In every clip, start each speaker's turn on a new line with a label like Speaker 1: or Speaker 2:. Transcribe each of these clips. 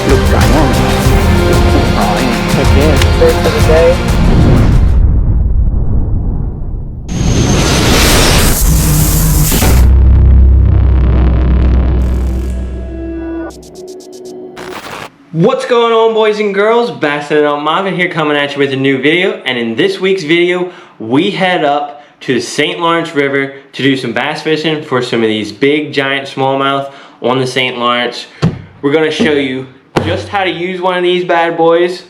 Speaker 1: Looks ginormous. Again, fish for the day. What's going on, boys and girls? Bassin' It Up Marvin here, coming at you with a new video. And in this week's video, we head up to the St. Lawrence River to do some bass fishing for some of these big giant smallmouth on the St. Lawrence. We're going to show you just how to use one of these bad boys.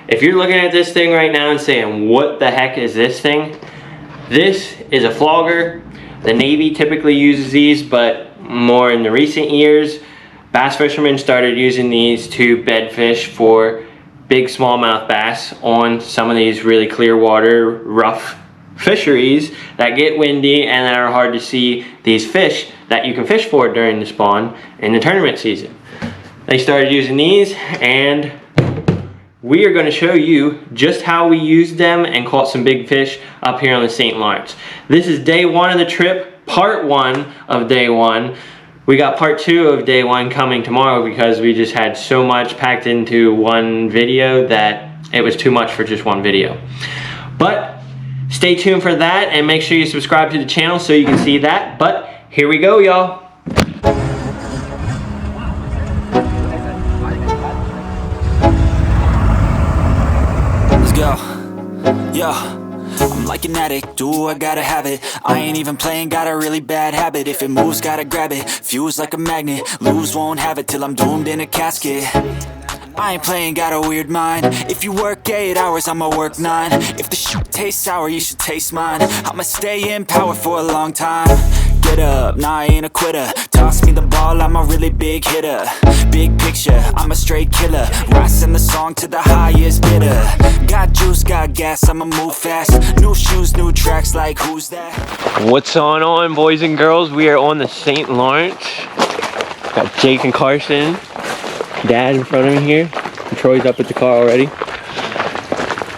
Speaker 1: If you're looking at this thing right now and saying, what the heck is this thing? This is a flogger. The Navy typically uses these, but more in the recent years, bass fishermen started using these to bed fish for big smallmouth bass on some of these really clear water, rough fisheries that get windy and that are hard to see these fish that you can fish for during the spawn in the tournament season. They started using these, and we are going to show you just how we used them and caught some big fish up here on the St. Lawrence. This is day one of the trip, part one of day one. We got part two of day one coming tomorrow because we just had so much packed into one video that it was too much for just one video. But stay tuned for that and make sure you subscribe to the channel so you can see that. But here we go, y'all.
Speaker 2: Let's go. Yeah. I'm like an addict, do I gotta have it. I ain't even playing, got a really bad habit. If it moves, gotta grab it, fuse like a magnet. Lose, won't have it till I'm doomed in a casket. I ain't playing, got a weird mind. If you work 8 hours, I'ma work 9. If the shoot tastes sour, you should taste mine. I'ma stay in power for a long time. Get up, nah, I ain't a quitter. Toss me the ball, I'm a really big hitter. Big picture, I'm a straight killer. Rising the song to the highest bidder. Got juice, got gas, I'ma move fast. New shoes, new tracks, like who's that?
Speaker 1: What's going on, boys and girls? We are on the St. Lawrence. Got Jake and Carson, Dad in front of me here. And Troy's up at the car already.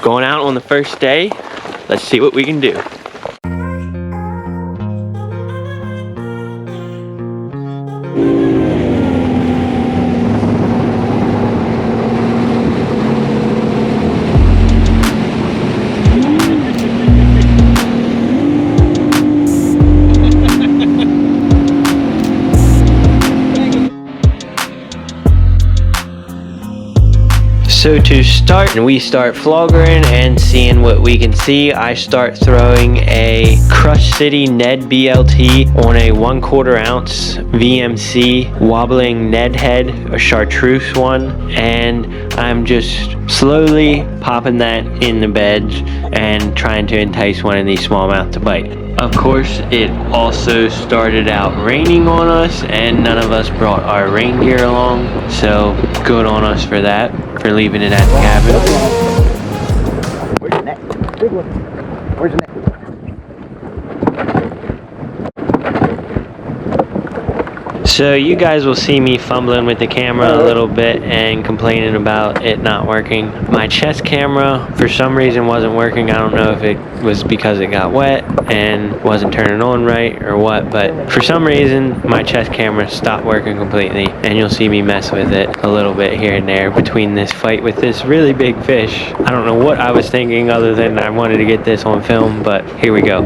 Speaker 1: Going out on the first day. Let's see what we can do. So to start, we start floggering and seeing what we can see. I start throwing a Crush City Ned BLT on a 1/4 ounce VMC wobbling Ned head, a chartreuse one, and I'm just slowly popping that in the beds and trying to entice one of these smallmouth to bite. Of course, it also started out raining on us, and none of us brought our rain gear along, so good on us for that, for leaving it at the cabin.
Speaker 3: Where's the net? Big one. Where's the net?
Speaker 1: So you guys will see me fumbling with the camera a little bit and complaining about it not working. My chest camera, for some reason, wasn't working. I don't know if it was because it got wet and wasn't turning on right or what, but for some reason, my chest camera stopped working completely, and you'll see me mess with it a little bit here and there between this fight with this really big fish. I don't know what I was thinking other than I wanted to get this on film, but here we go.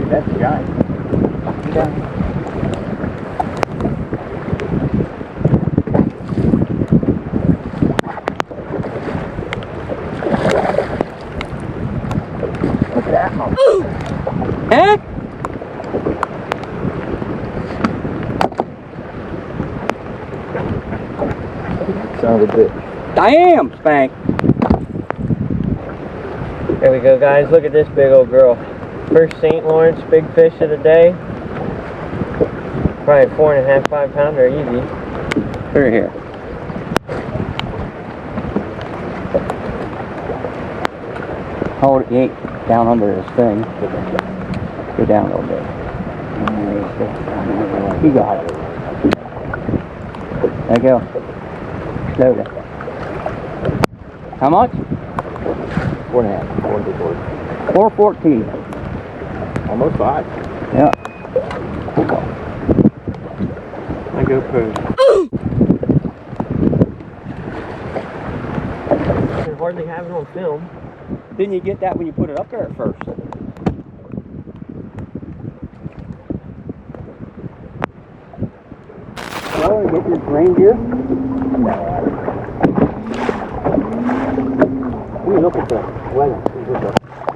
Speaker 3: That's giant. Look at that one. Eh? Son of a bitch. Damn, Spank.
Speaker 1: There we go, guys. Look at this big old girl. First St. Lawrence big fish of the day. Probably 4.5, 5 pounder easy.
Speaker 3: Right here. Hold it, yank down under this thing. Go down a little bit. You got it. There you go. Slowly. How much? 4.5. 4.14.
Speaker 1: Almost 5.
Speaker 3: Yeah.
Speaker 1: My GoPro. I can hardly have it on film.
Speaker 3: Didn't you get that when you put it up there at first? Well, get your reindeer. We look at the weather.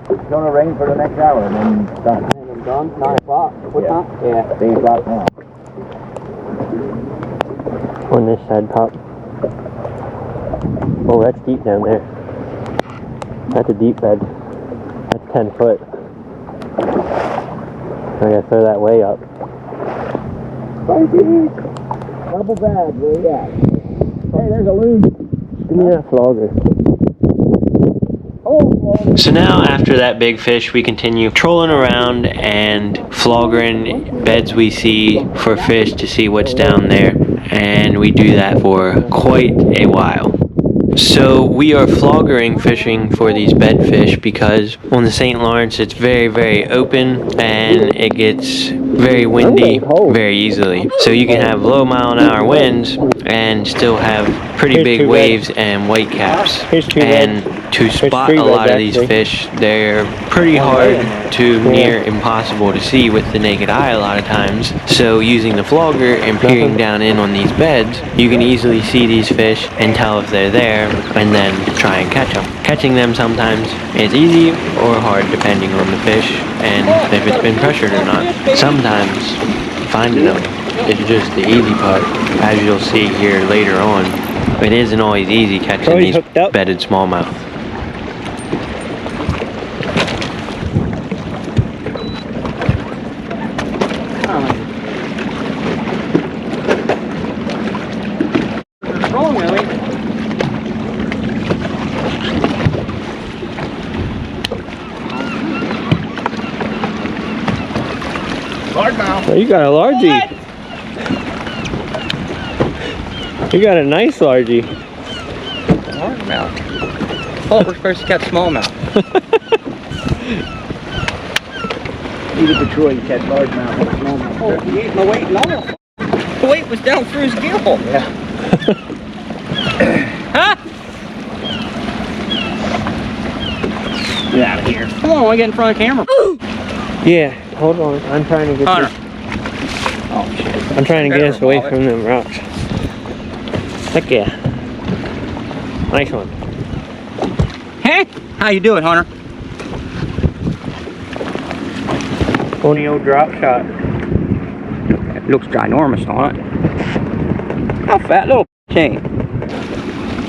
Speaker 3: It's going to rain for the next hour and then done. And then done? 9 o'clock? What time? Yeah, 8 o'clock now.
Speaker 1: On this side, Pop. Oh, that's deep down there. That's a deep bed. That's 10 foot. I gotta throw that way up.
Speaker 3: Double bag, where you at? Hey, there's a loon.
Speaker 1: Give me that flogger. So now after that big fish, we continue trolling around and floggering beds we see for fish to see what's down there, and we do that for quite a while. So we are floggering fishing for these bedfish because on the St. Lawrence it's very, very open and it gets very windy very easily. So you can have low mile-an-hour winds and still have pretty big waves and white caps. And to spot a lot of these fish, they're pretty hard to near impossible to see with the naked eye a lot of times. So using the flogger and peering down in on these beds, you can easily see these fish and tell if they're there and then try and catch them. Catching them sometimes is easy or hard depending on the fish and if it's been pressured or not. Sometimes finding them is just the easy part, as you'll see here later on. It isn't always easy catching these bedded smallmouth.
Speaker 3: Largemouth.
Speaker 1: Oh, you got a largie. You got a nice largie.
Speaker 3: Largemouth. Oh, we're supposed to catch smallmouth. Leave it to Troy, you catch largemouth and smallmouth. Oh, he ate my weight and all. The weight was down through his gill. Yeah. Huh? Get out of here. Come on, I get in front of the camera.
Speaker 1: Yeah, hold on. I'm trying to get
Speaker 3: Hunter.
Speaker 1: this.
Speaker 3: Oh, shit.
Speaker 1: I'm trying to get us away from them rocks. Heck yeah. Nice one.
Speaker 3: Hey, how you doing, Hunter?
Speaker 1: On the old drop shot.
Speaker 3: It looks ginormous on it. How fat little chain?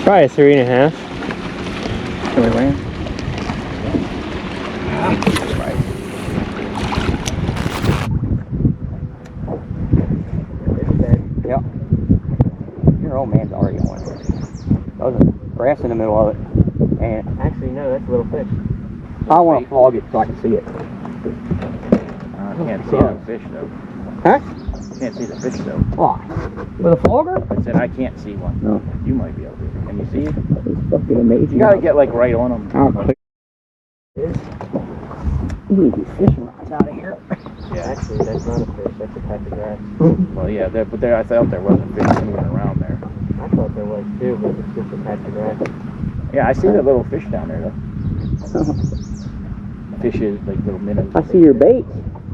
Speaker 1: Probably a 3.5.
Speaker 3: Really weigh? Yep. Your old man's already on it. There's grass in the middle of it. And
Speaker 1: Actually, no, that's a little fish.
Speaker 3: I want to flog it so I can see it.
Speaker 4: I can't see the fish though.
Speaker 3: Huh?
Speaker 4: Can't see the fish though.
Speaker 3: Why? With a flogger?
Speaker 4: I said I can't see one.
Speaker 3: No.
Speaker 4: You might be able to. Can you see it?
Speaker 3: It's fucking amazing.
Speaker 4: You gotta get like right on them.
Speaker 3: How quick it is. You need these fishing rods out of here.
Speaker 4: Yeah.
Speaker 1: Actually, that's not a fish. That's a patch of grass.
Speaker 4: Well, yeah, but there, I thought there wasn't fish moving around there.
Speaker 1: I thought there was too, but it's just a patch of grass.
Speaker 4: Yeah, I see the little fish down there though. Fishes, like little minnows.
Speaker 3: I see your bait.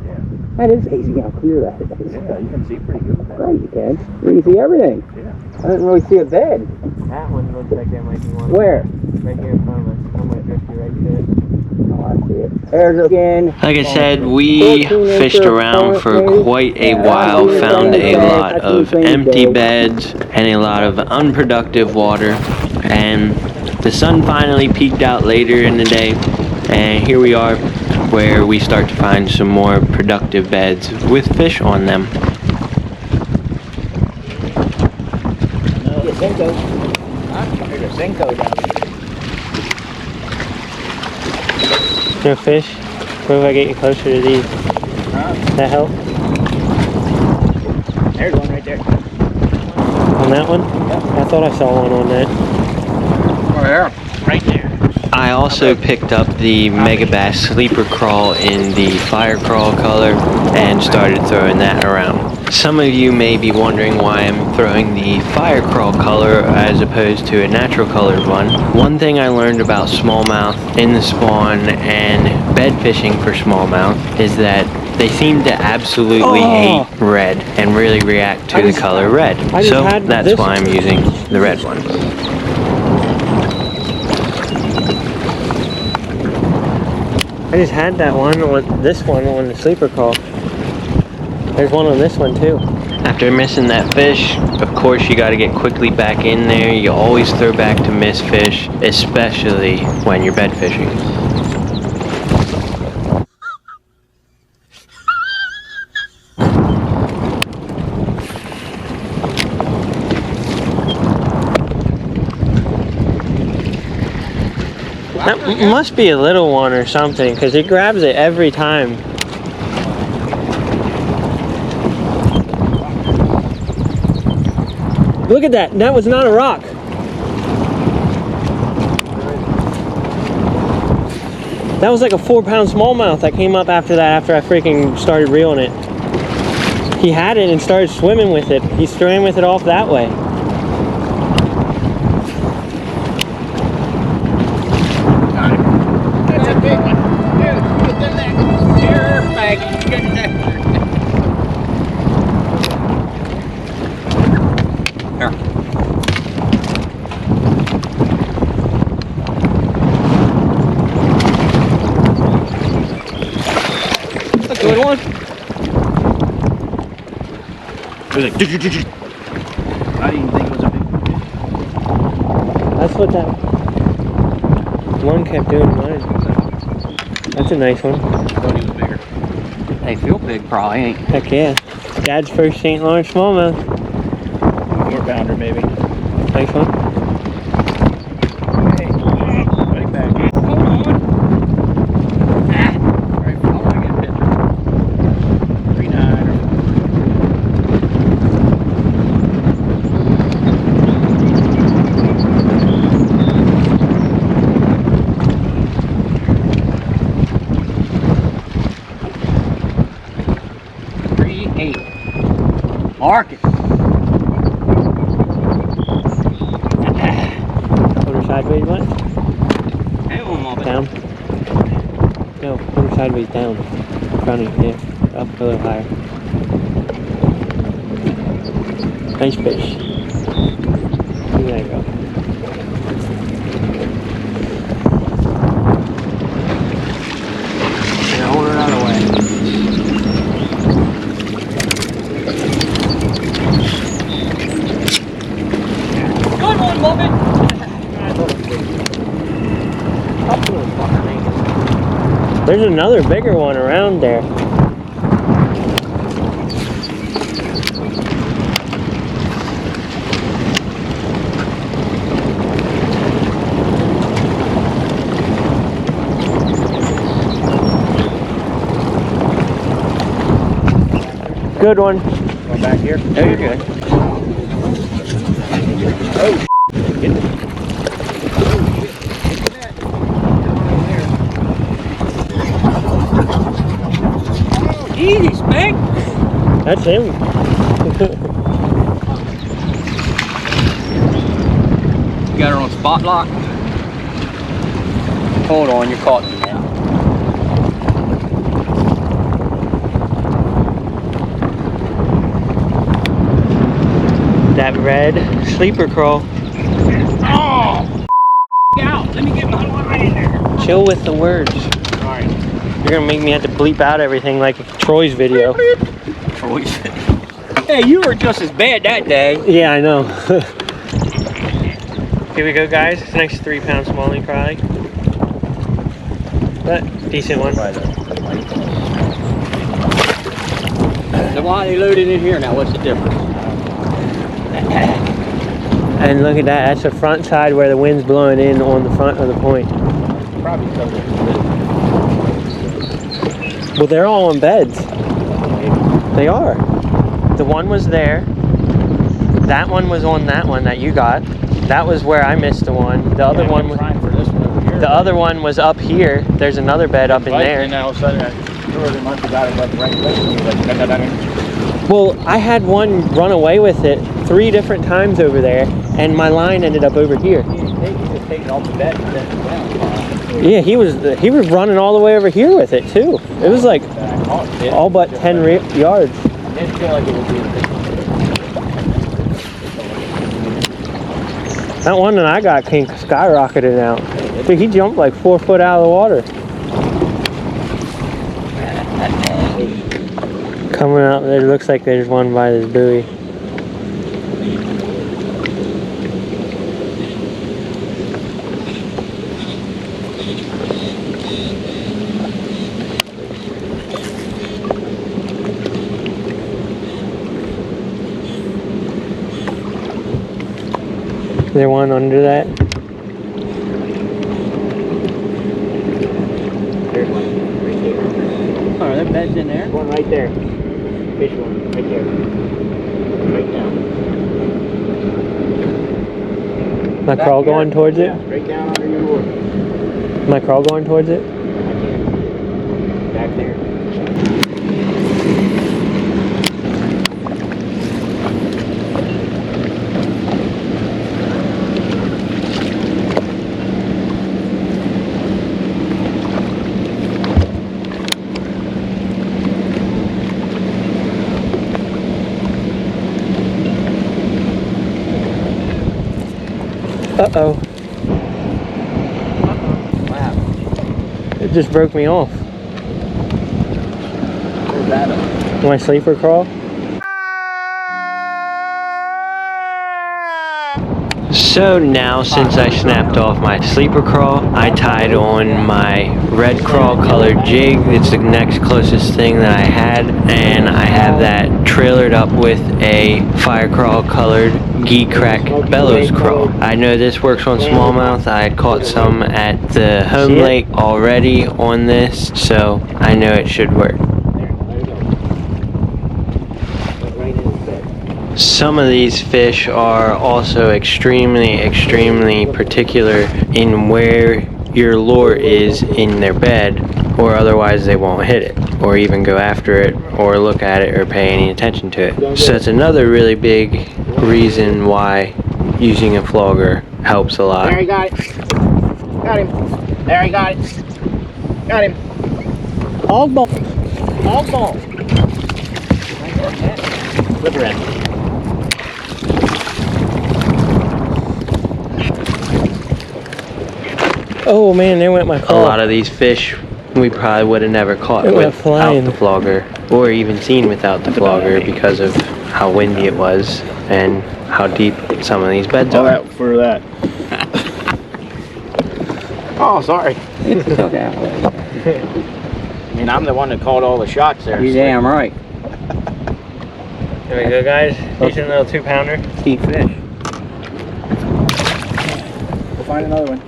Speaker 4: Yeah.
Speaker 3: That is amazing how clear that is.
Speaker 4: Yeah, you can see pretty good with that.
Speaker 3: Right, you can. You can see everything.
Speaker 4: Yeah.
Speaker 3: I didn't really see a bed.
Speaker 1: That one looks like there might be one.
Speaker 3: Where?
Speaker 1: Right here in front of us. I'm going to drift you right to it.
Speaker 3: Oh, I see it. There's again.
Speaker 1: Like I said, we fished around for quite a while, found a lot of empty beds and a lot of unproductive water, and the sun finally peeked out later in the day, and here we are where we start to find some more productive beds with fish on them.
Speaker 3: There's a Senko down there.
Speaker 1: No fish? What if I get you closer to these? Does that help?
Speaker 3: There's one right there.
Speaker 1: On that one? I thought I saw one on that.
Speaker 3: Oh yeah, right there.
Speaker 1: I also picked up the megabass sleeper crawl in the fire crawl color and started throwing that around. Some of you may be wondering why I'm throwing the fire crawl color as opposed to a natural colored one. One thing I learned about smallmouth in the spawn and bed fishing for smallmouth is that they seem to absolutely hate red and really react to the color red. So that's why I'm using the red one. I just had that one on this one on the sleeper crawl. There's one on this one too. After missing that fish, of course you got to get quickly back in there. You always throw back to miss fish, especially when you're bed fishing. That must be a little one or something, because it grabs it every time. Look at that. That was not a rock. That was like a 4-pound smallmouth that came up after that, after I freaking started reeling it. He had it and started swimming with it. He swam with it off that way.
Speaker 3: Good one.
Speaker 4: I didn't think it was a big one.
Speaker 1: That's what that one kept doing to mine. That's a nice one.
Speaker 4: I thought he was bigger.
Speaker 3: They feel big, probably ain't.
Speaker 1: Heck yeah. Dad's first St. Lawrence smallmouth.
Speaker 4: 4-pounder maybe.
Speaker 1: Nice one.
Speaker 4: Hey, right back.
Speaker 3: Hold on. Ah. All right, I want to get a picture.
Speaker 4: 3.9
Speaker 3: 3.8. Mark it.
Speaker 1: Put her sideways, what?
Speaker 3: Hang on, Mom.
Speaker 1: Down. No, put her sideways down. In front of you, yeah. Up a little higher. Nice fish. There you go.
Speaker 3: Yeah, hold her out of the way. Good one, Bobby.
Speaker 1: There's another bigger one around there. Good one.
Speaker 4: Going back here.
Speaker 3: There you're good.
Speaker 4: Oh, get it.
Speaker 3: Easy, Spank.
Speaker 1: That's him.
Speaker 3: You got her on spot lock. Hold on, you're caught me now.
Speaker 1: That red sleeper crawl.
Speaker 3: Oh! Out! Let me get my line in there.
Speaker 1: Chill with the words.
Speaker 3: Alright.
Speaker 1: You're gonna make me have to bleep out everything like Troy's video.
Speaker 3: Hey, you were just as bad that day.
Speaker 1: Yeah, I know. Here we go, guys. It's a nice 3-pound smallie, probably. But decent one.
Speaker 3: So why they loaded in here now? What's the difference?
Speaker 1: And look at that. That's the front side where the wind's blowing in on the front of the point.
Speaker 4: Probably so.
Speaker 1: Well, they're all on beds. They are. the one was there. That one was on that one that you got. That was where I missed the one. The other one was
Speaker 4: trying for this one over here.
Speaker 1: the other one was up here. There's another bed up in there.
Speaker 4: And all of a sudden, I sure they must have got it like right next to me. Like,
Speaker 1: Well, I had one run away with it 3 different times over there, and my line ended up over here.
Speaker 3: He's taking off the bed and setting it down.
Speaker 1: Yeah, he was running all the way over here with it too. It was like all but 10 yards.
Speaker 3: I didn't feel like it would be
Speaker 1: That one that I got came skyrocketed out. Dude, he jumped like 4 foot out of the water. Coming out there, looks like there's one by this buoy. Is there one under that?
Speaker 3: There's one right there. Oh, are there beds in there? One right there. Fish one right there. Right down.
Speaker 1: My crawl going towards it?
Speaker 3: Yeah, right down under your wood.
Speaker 1: My crawl going towards it?
Speaker 3: I can't see it. Back there.
Speaker 1: Uh-oh.
Speaker 3: Wow.
Speaker 1: It just broke me off.
Speaker 3: Where's that up?
Speaker 1: My sleeper crawl. So now, since I snapped off my sleeper crawl, I tied on my red crawl colored jig. It's the next closest thing that I had, and I have that trailered up with a fire crawl colored geek crack bellows crawl. I know this works on smallmouth. I had caught some at the home lake already on this, so I know it should work. Some of these fish are also extremely particular in where your lure is in their bed, or otherwise they won't hit it, or even go after it, or look at it, or pay any attention to it. So it's another really big reason why using a flogger helps a lot.
Speaker 3: There, he got it. Got him. There, he got it. Got him. Hog ball. Hog ball. Flip around.
Speaker 1: Oh man, there went my
Speaker 3: A
Speaker 1: crawl.
Speaker 3: lot of these fish we probably would have never caught
Speaker 1: It went
Speaker 3: without
Speaker 1: flying.
Speaker 3: the flogger, or even seen without the flogger because of how windy it was and how deep some of these beds
Speaker 4: all
Speaker 3: are.
Speaker 4: that for that.
Speaker 3: Oh, sorry. It's okay. I mean, I'm the one that called all the shots there.
Speaker 5: You damn right.
Speaker 1: There we go, guys. Decent little 2-pounder.
Speaker 5: Eat fish.
Speaker 4: We'll find another one.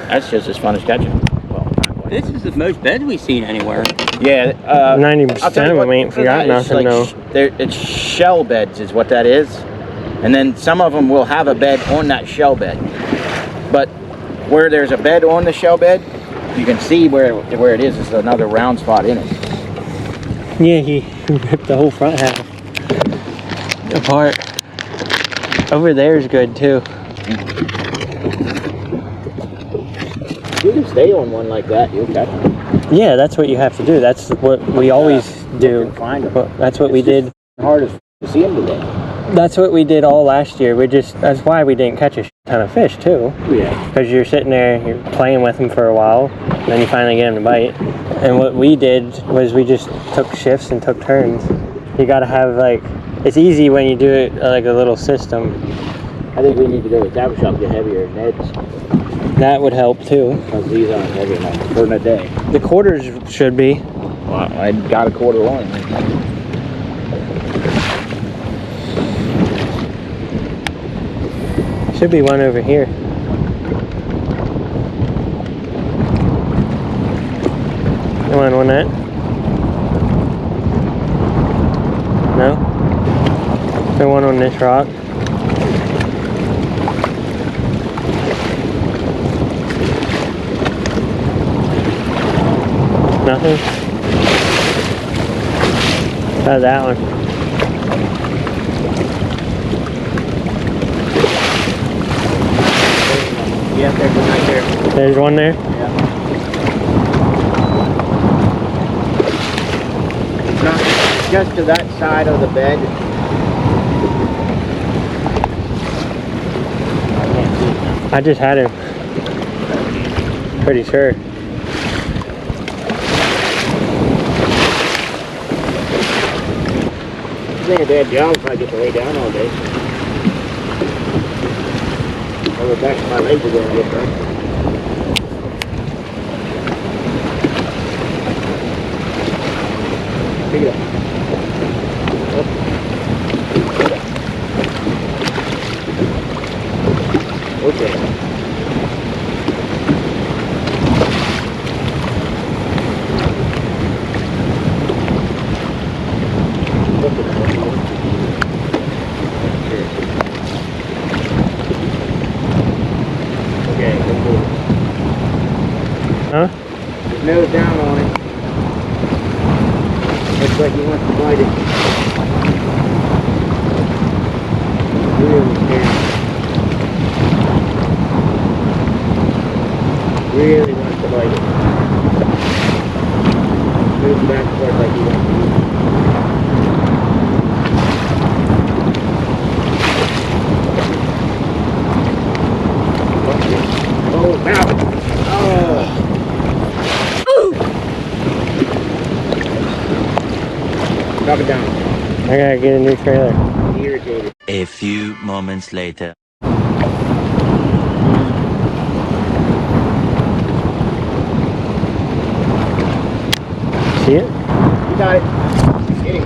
Speaker 3: That's just as fun as catching. Well, not quite.
Speaker 5: This is the most beds we've seen anywhere.
Speaker 3: Yeah,
Speaker 1: 90%
Speaker 3: I'll tell you
Speaker 1: of
Speaker 3: what,
Speaker 1: them ain't forgot
Speaker 3: it's
Speaker 1: nothing,
Speaker 3: like
Speaker 1: though.
Speaker 3: it's shell beds is what that is. And then some of them will have a bed on that shell bed. But where there's a bed on the shell bed, you can see where it is. It's another round spot in it.
Speaker 1: Yeah, he ripped the whole front half apart. Over there is good too.
Speaker 3: You can stay on one like that, you'll catch them.
Speaker 1: Yeah, that's what you have to do. That's what we always do.
Speaker 3: Find them.
Speaker 1: That's what we did.
Speaker 3: Hardest to see them today.
Speaker 1: That's what we did all last year. That's why we didn't catch a ton of fish too.
Speaker 3: Yeah.
Speaker 1: Because you're sitting there, you're playing with them for a while, and then you finally get them to bite. And what we did was we just took shifts and took turns. You gotta have it's easy when you do it like a little system.
Speaker 3: I think we need to go with tackle shop, get heavier nets.
Speaker 1: That would help too.
Speaker 3: Because these aren't heavy enough for a day.
Speaker 1: The quarters should be.
Speaker 3: Well, I got a quarter line.
Speaker 1: Should be one over here. Come on, one that. No? there one on this rock? Nothing? How's that one?
Speaker 3: Yeah, there's one right there.
Speaker 1: There's one there?
Speaker 3: Yeah. It's not just to that side of the bed. I can't see it now.
Speaker 1: I just had him. Pretty sure.
Speaker 3: This ain't a bad job if I get to lay down all day. I'll go back to my legs again and get done. Pick it up. Okay. Okay, let's move.
Speaker 1: Huh?
Speaker 3: His nose down on it. Looks like he wants to bite it. Really scared. Really wants to bite it. Moves back and forth like he wants to eat it. Oh, now! Oh! Drop it down.
Speaker 1: I gotta get a new trailer.
Speaker 3: Irritated.
Speaker 2: A few moments later.
Speaker 1: See it?
Speaker 3: You got it. Get him.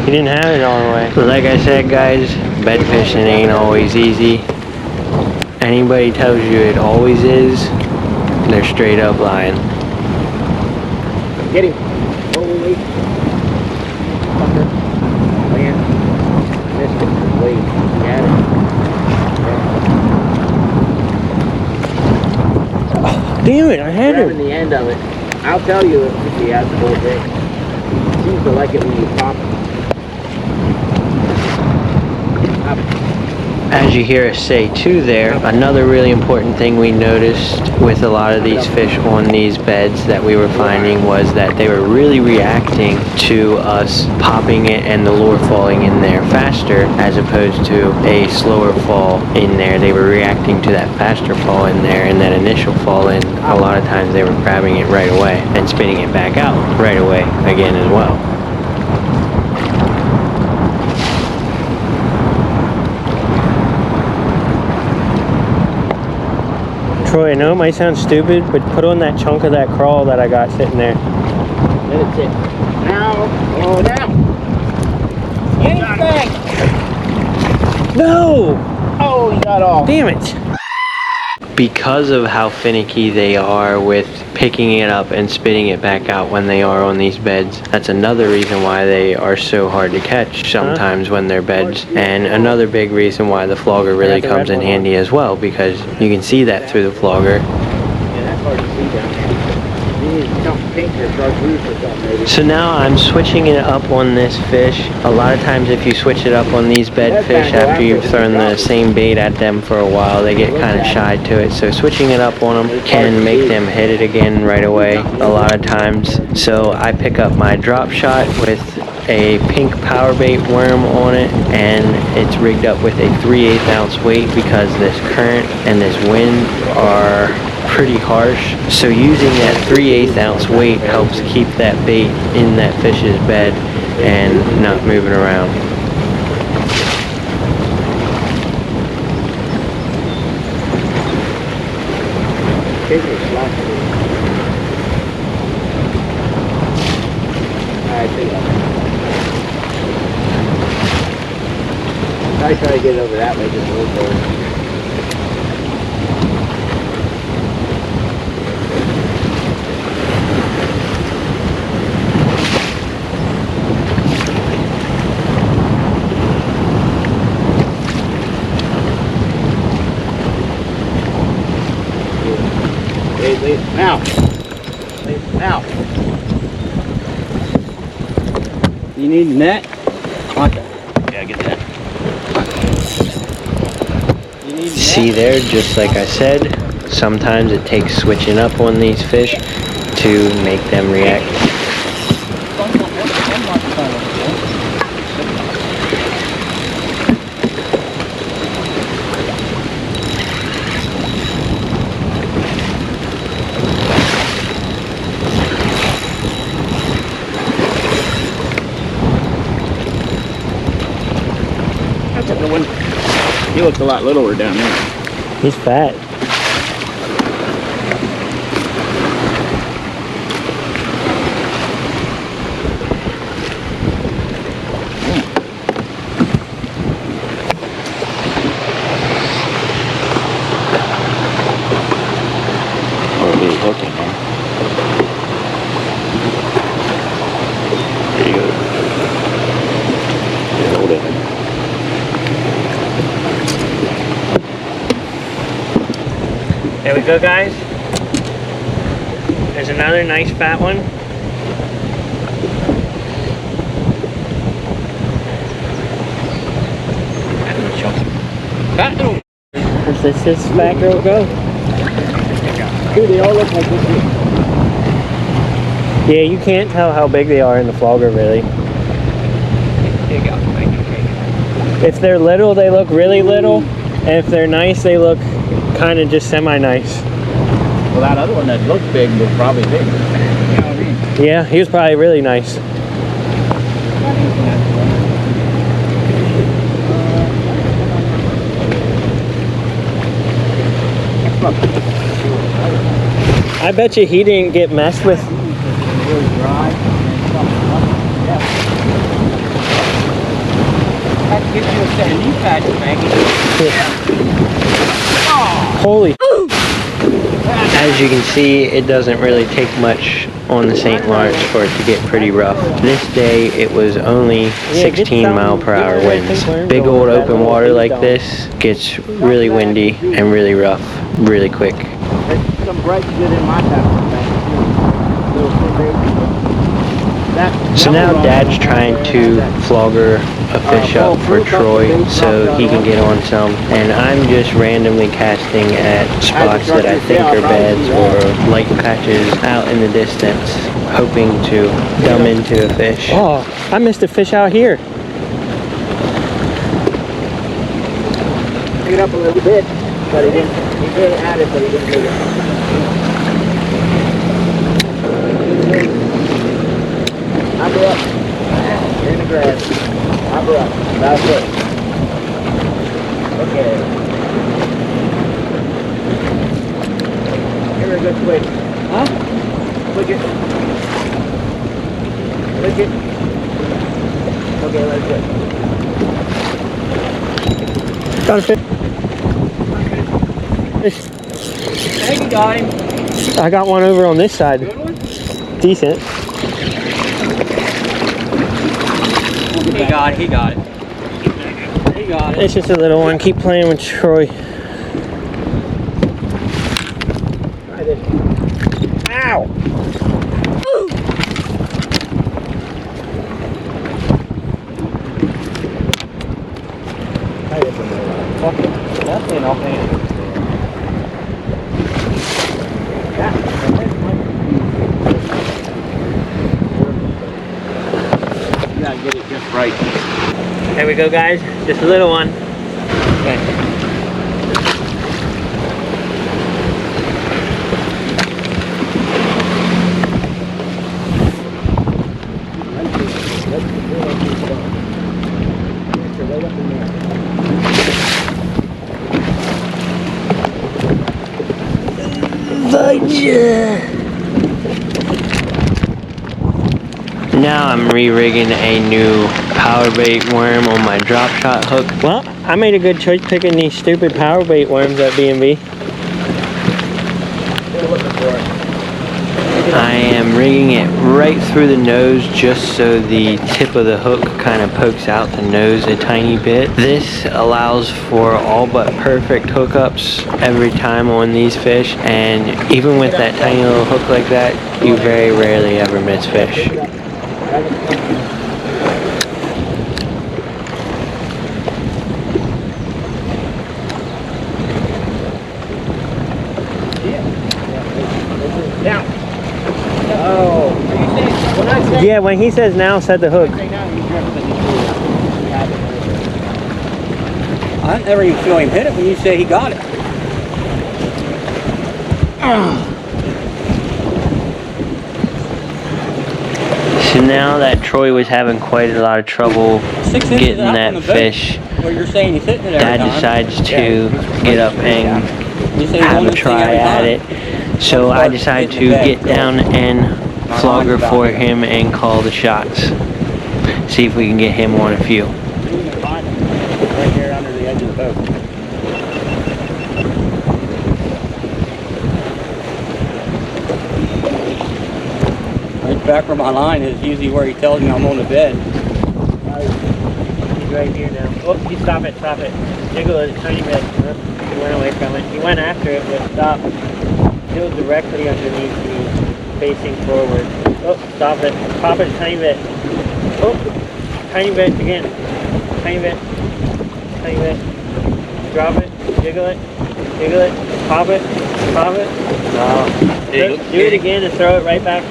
Speaker 1: He didn't have it all the way. Like I said, guys, bed fishing ain't always easy. Anybody tells you it always is, they're straight up lying.
Speaker 3: Get him. Oh, wait. Fucker. Land. Missed it. Wait. He had it.
Speaker 1: Damn it, I had
Speaker 3: Grabbing
Speaker 1: him.
Speaker 3: the end of it. I'll tell you if he has the whole thing. He seems to like it when you pop it.
Speaker 1: As you hear us say too there, another really important thing we noticed with a lot of these fish on these beds that we were finding was that they were really reacting to us popping it and the lure falling in there faster as opposed to a slower fall in there. They were reacting to that faster fall in there and that initial fall in. A lot of times they were grabbing it right away and spitting it back out right away again as well. Troy, I know it might sound stupid, but put on that chunk of that crawl that I got sitting there.
Speaker 3: Let it sit. Now. Oh, now. Get him back.
Speaker 1: No!
Speaker 3: Oh, he got off.
Speaker 1: Damn it! Because of how finicky they are with picking it up and spitting it back out when they are on these beds, that's another reason why they are so hard to catch sometimes when they're beds, and another big reason why the flogger really comes in handy as well, because you can see that through the flogger.
Speaker 3: Yeah, that's hard to see down there. You need something pink or chartreuse or something maybe.
Speaker 1: So now I'm switching it up on this fish. A lot of times if you switch it up on these bed fish after you've thrown the same bait at them for a while, they get kind of shy to it. So switching it up on them can make them hit it again right away a lot of times. So I pick up my drop shot with a pink power bait worm on it, and it's rigged up with a 3/8 ounce weight because this current and this wind are pretty harsh. So using that 3/8 ounce weight helps keep that bait in that fish's bed and not moving around.
Speaker 3: I try to get it over that way just a little further. Leave. Now. Leave. Now.
Speaker 5: You need the net?
Speaker 3: Yeah, get that.
Speaker 5: You need the
Speaker 1: See there, just like I said, sometimes it takes switching up on these fish to make them react.
Speaker 3: That's a good one. He looks a lot littler down there.
Speaker 1: He's fat.
Speaker 3: Or he's hooking, man. There you go. Yeah, hold it.
Speaker 1: There we go, guys. There's another nice fat one. Where's this fat girl go?
Speaker 3: Dude, they all look like this.
Speaker 1: Yeah, you can't tell how big they are in the flogger, really. If they're little, they look really little. And if they're nice, they look kind of just semi-nice.
Speaker 3: Well, that other one that looked big was probably big. You know what I mean?
Speaker 1: Yeah, he was probably really nice. I bet you he didn't get messed with.
Speaker 3: Really dry.
Speaker 5: That gives you a set of knee pads, Maggie.
Speaker 1: Holy. As you can see, it doesn't really take much on the St. Lawrence for it to get pretty rough. This day, it was only 16-mile-per-hour winds. Big old open water like this gets really windy and really rough really quick.
Speaker 3: There's some bright good in my time.
Speaker 1: So now Dad's trying to flogger a fish up for Troy so he can get on some, and I'm just randomly casting at spots that I think are beds or light patches out in the distance, hoping to dumb into a fish. Oh, I missed a fish out here.
Speaker 3: Pick it up a little bit, but he didn't. He did add it, but he didn't do it. Hopper up. You're in the grass. Hopper up. About a foot. Okay. Give her a good twig. Huh? Twig it. Twig it. Okay, let's go.
Speaker 1: Got a fish.
Speaker 5: Hey, you got him.
Speaker 1: I got one over on this side.
Speaker 5: Good one?
Speaker 1: Decent.
Speaker 5: He got it. He got it. He got it.
Speaker 1: It's just a little one. Keep playing with Troy.
Speaker 3: Try this. Ow! Try this one. Okay. That's in off hand. You gotta get it just right.
Speaker 1: There we go, guys. Just a little one.
Speaker 3: Okay.
Speaker 1: Now I'm re-rigging a new power bait worm on my drop shot hook. Well, I made a good choice picking these stupid power bait worms at B&B. I am I'm rigging it right through the nose just so the tip of the hook kind of pokes out the nose a tiny bit. This allows for all but perfect hookups every time on these fish, and even with that tiny little hook like that, you very rarely ever miss fish. Yeah, when he says now, set the hook.
Speaker 5: I never even saw him hit it when you say he got it.
Speaker 1: So now that Troy was having quite a lot of trouble
Speaker 5: 6 inches
Speaker 1: getting
Speaker 5: out
Speaker 1: that
Speaker 5: from the boat.
Speaker 1: fish,
Speaker 5: Well, you're saying he's hitting it every
Speaker 1: Dad
Speaker 5: time.
Speaker 1: decides to get up and
Speaker 5: You say he's
Speaker 1: have
Speaker 5: on
Speaker 1: a
Speaker 5: this thing
Speaker 1: try
Speaker 5: every
Speaker 1: at
Speaker 5: time.
Speaker 1: it. So I decided to get down and flogger for
Speaker 5: about
Speaker 1: him and call the shots. See if we can get him on a few.
Speaker 4: You can find him right there under the edge of the boat.
Speaker 5: Right back where my line is usually where he tells me I'm on the bed.
Speaker 1: He's right here now. Oh, you stop it, stop it. Jiggle it a tiny bit. He went away from it. He went after it, but stopped. Still directly underneath me, facing forward. Oh, stop it. Pop it a tiny bit. Oh, tiny bit again. Tiny bit. Tiny bit. Drop it. Jiggle it. Jiggle it. Pop it. Pop it. Oh. Do it again and throw it right back.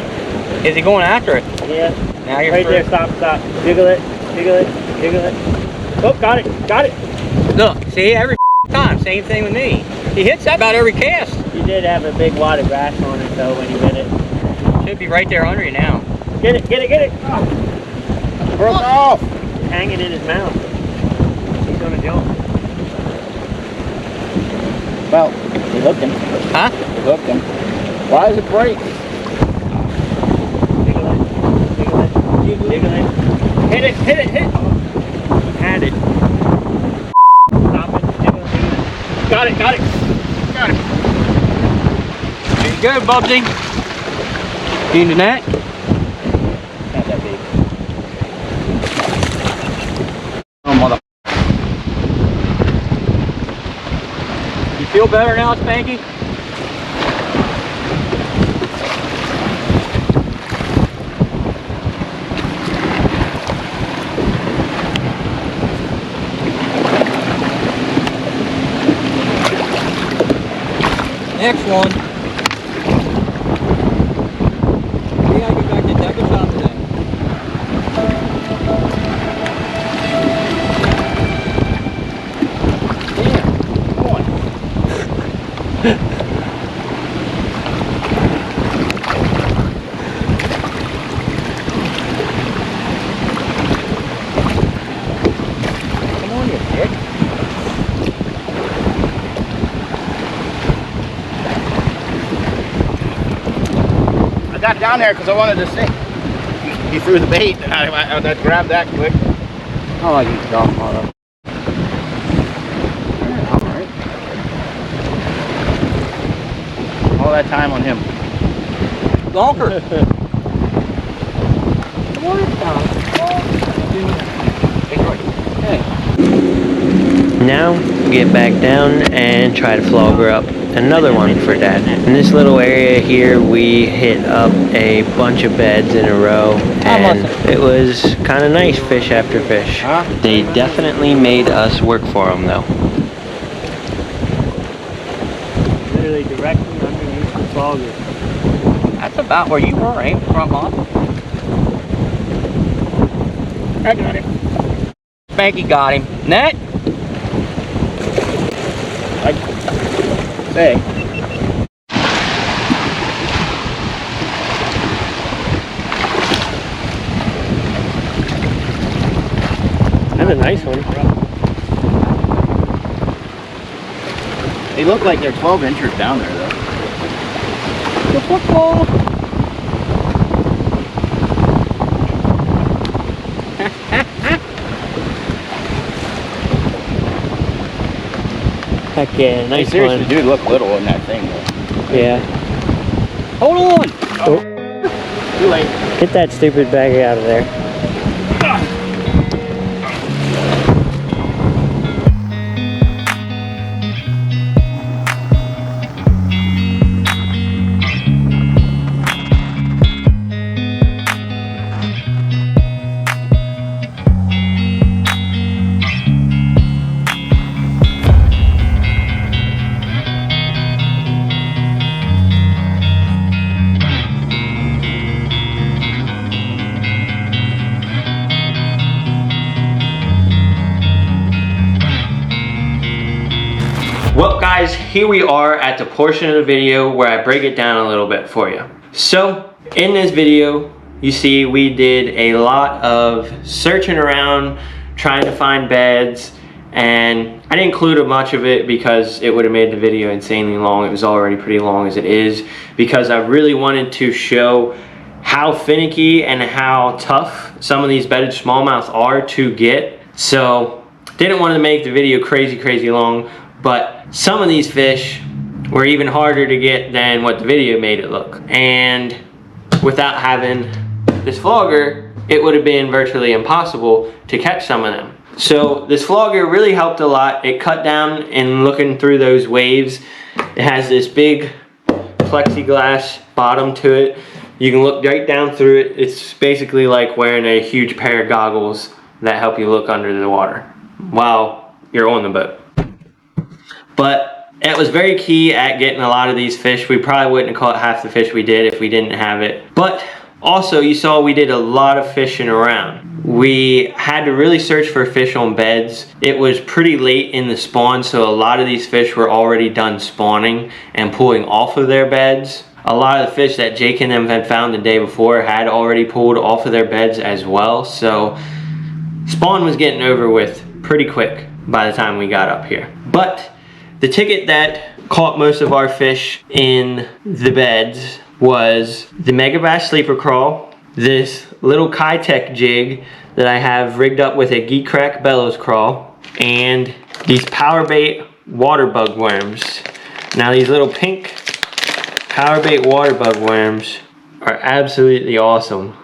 Speaker 5: Is he going after it?
Speaker 1: Yeah.
Speaker 5: Now you're
Speaker 1: Right there. Stop. Stop. Jiggle it. Jiggle it. Jiggle it. Oh, got it. Got it.
Speaker 5: Look, see, every time, same thing with me. He hits that about every cast.
Speaker 1: You did have a big wad of grass on it though when you hit it.
Speaker 5: Should be right there under you now.
Speaker 1: Get it. Get it. Get it. Oh.
Speaker 4: Broke off!
Speaker 1: It's hanging in his mouth. He's gonna jump.
Speaker 4: Well, he hooked him.
Speaker 5: Huh?
Speaker 4: He hooked him. Why does it break?
Speaker 1: Jiggle it. Jiggle it. Jiggle it. Hit it. Hit it. Hit it. Had it. Stop it. Jiggle it. Jiggle it. Got it. Got it.
Speaker 4: Got it.
Speaker 5: There you go, Bubsy. Into that.
Speaker 4: Not that big. Oh, mother.
Speaker 5: You feel better now, Spanky? Next one. We gotta get back to dropshot today.
Speaker 4: Come on, you dick. I got down there because I wanted to see. He threw the bait, and I grabbed that quick.
Speaker 5: Oh, you dumb mother.
Speaker 4: Alright. All that time on him.
Speaker 5: Donker.
Speaker 1: Now get back down and try to flogger up another one for Dad. In this little area here we hit up a bunch of beds in a row and it was kind of nice, fish after fish. They definitely made us work for them though. Literally directly underneath the flogger.
Speaker 5: That's about where you were, ain't front mom?
Speaker 4: I got it.
Speaker 5: Spanky got him. Net?
Speaker 4: Say.
Speaker 1: That's a nice one.
Speaker 4: They look like they're 12 inches down there, though.
Speaker 5: The football.
Speaker 1: Heck yeah,
Speaker 4: They
Speaker 1: nice
Speaker 4: seriously
Speaker 1: one.
Speaker 4: do look little in that thing, though.
Speaker 1: Yeah.
Speaker 5: Hold on.
Speaker 1: Oh.
Speaker 4: Too late.
Speaker 5: Get that stupid bag out of there.
Speaker 1: Well guys, here we are at the portion of the video where I break it down a little bit for you. So in this video, you see we did a lot of searching around, trying to find beds, and I didn't include much of it because it would have made the video insanely long. It was already pretty long as it is, because I really wanted to show how finicky and how tough some of these bedded smallmouth are to get. So didn't want to make the video crazy long, but some of these fish were even harder to get than what the video made it look. And without having this flogger, it would have been virtually impossible to catch some of them. So this flogger really helped a lot. It cut down in looking through those waves. It has this big plexiglass bottom to it. You can look right down through it. It's basically like wearing a huge pair of goggles that help you look under the water while you're on the boat. But it was very key at getting a lot of these fish. We probably wouldn't have caught half the fish we did if we didn't have it. But also you saw we did a lot of fishing around. We had to really search for fish on beds. It was pretty late in the spawn, so a lot of these fish were already done spawning and pulling off of their beds. A lot of the fish that Jake and them had found the day before had already pulled off of their beds as well. So spawn was getting over with pretty quick by the time we got up here. But the ticket that caught most of our fish in the beds was the megabass sleeper craw, this little Kitech jig that I have rigged up with a geek crack bellows craw, and these power bait water bug worms. Now these little pink power bait water bug worms are absolutely awesome.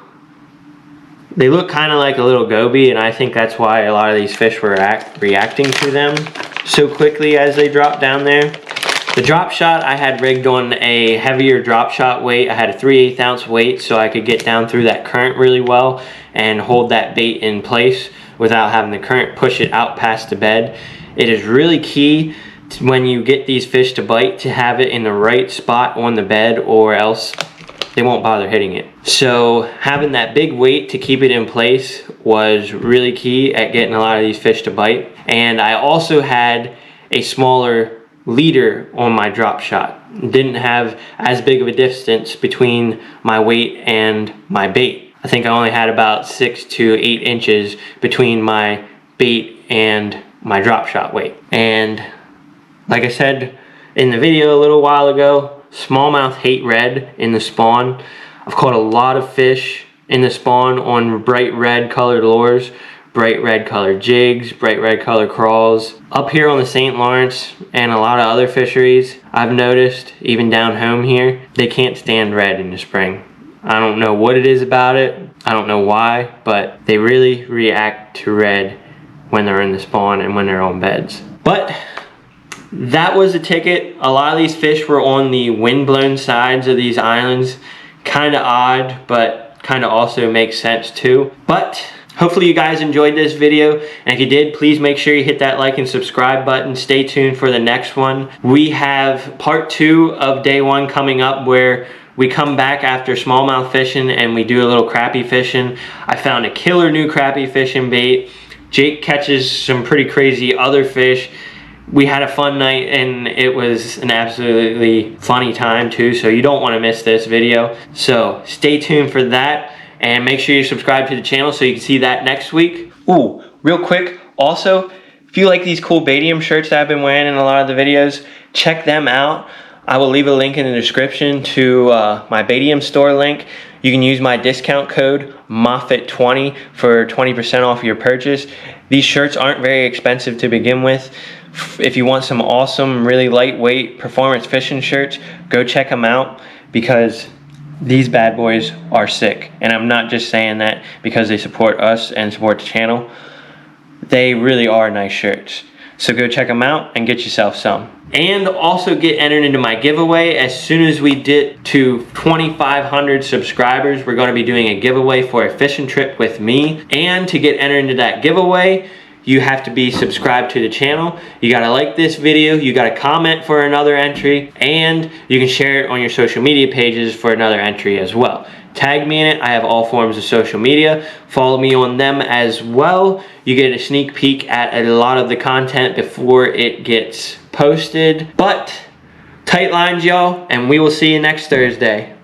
Speaker 1: They look kind of like a little goby, and I think that's why a lot of these fish were reacting to them so quickly as they drop down there. The drop shot I had rigged on a heavier drop shot weight. I had a 3/8 ounce weight so I could get down through that current really well and hold that bait in place without having the current push it out past the bed. It is really key when you get these fish to bite to have it in the right spot on the bed, or else they won't bother hitting it. So having that big weight to keep it in place was really key at getting a lot of these fish to bite. And I also had a smaller leader on my drop shot. Didn't have as big of a distance between my weight and my bait. I think I only had about 6 to 8 inches between my bait and my drop shot weight. And like I said in the video a little while ago, smallmouth hate red in the spawn. I've caught a lot of fish in the spawn on bright red colored lures, bright red colored jigs, bright red colored craws. Up here on the St. Lawrence and a lot of other fisheries, I've noticed, even down home here, they can't stand red in the spring. I don't know what it is about it. I don't know why, but they really react to red when they're in the spawn and when they're on beds. But that was the ticket. A lot of these fish were on the windblown sides of these islands. Kind of odd, but kind of also makes sense too. But hopefully you guys enjoyed this video, and if you did, please make sure you hit that like and subscribe button. Stay tuned for the next one. We have part 2 of day 1 coming up, where we come back after smallmouth fishing and we do a little crappie fishing. I found a killer new crappie fishing bait. Jake catches some pretty crazy other fish. We had a fun night and it was an absolutely funny time too, so you don't want to miss this video. So stay tuned for that, and make sure you subscribe to the channel so you can see that next week. Ooh, real quick, also, if you like these cool Badium shirts that I've been wearing in a lot of the videos, check them out. I will leave a link in the description to my Badium store link. You can use my discount code MOFFET20 for 20% off your purchase. These shirts aren't very expensive to begin with. If you want some awesome, really lightweight performance fishing shirts, go check them out, because These bad boys are sick, and I'm not just saying that because they support us and support the channel. They really are nice shirts. So go check them out and get yourself some. And also get entered into my giveaway. As soon as we get to 2,500 subscribers, we're going to be doing a giveaway for a fishing trip with me. And to get entered into that giveaway, you have to be subscribed to the channel. You gotta like this video, you gotta comment for another entry, and you can share it on your social media pages for another entry as well. Tag me in it. I have all forms of social media. Follow me on them as well. You get a sneak peek at a lot of the content before it gets posted. But tight lines, y'all, and we will see you next Thursday.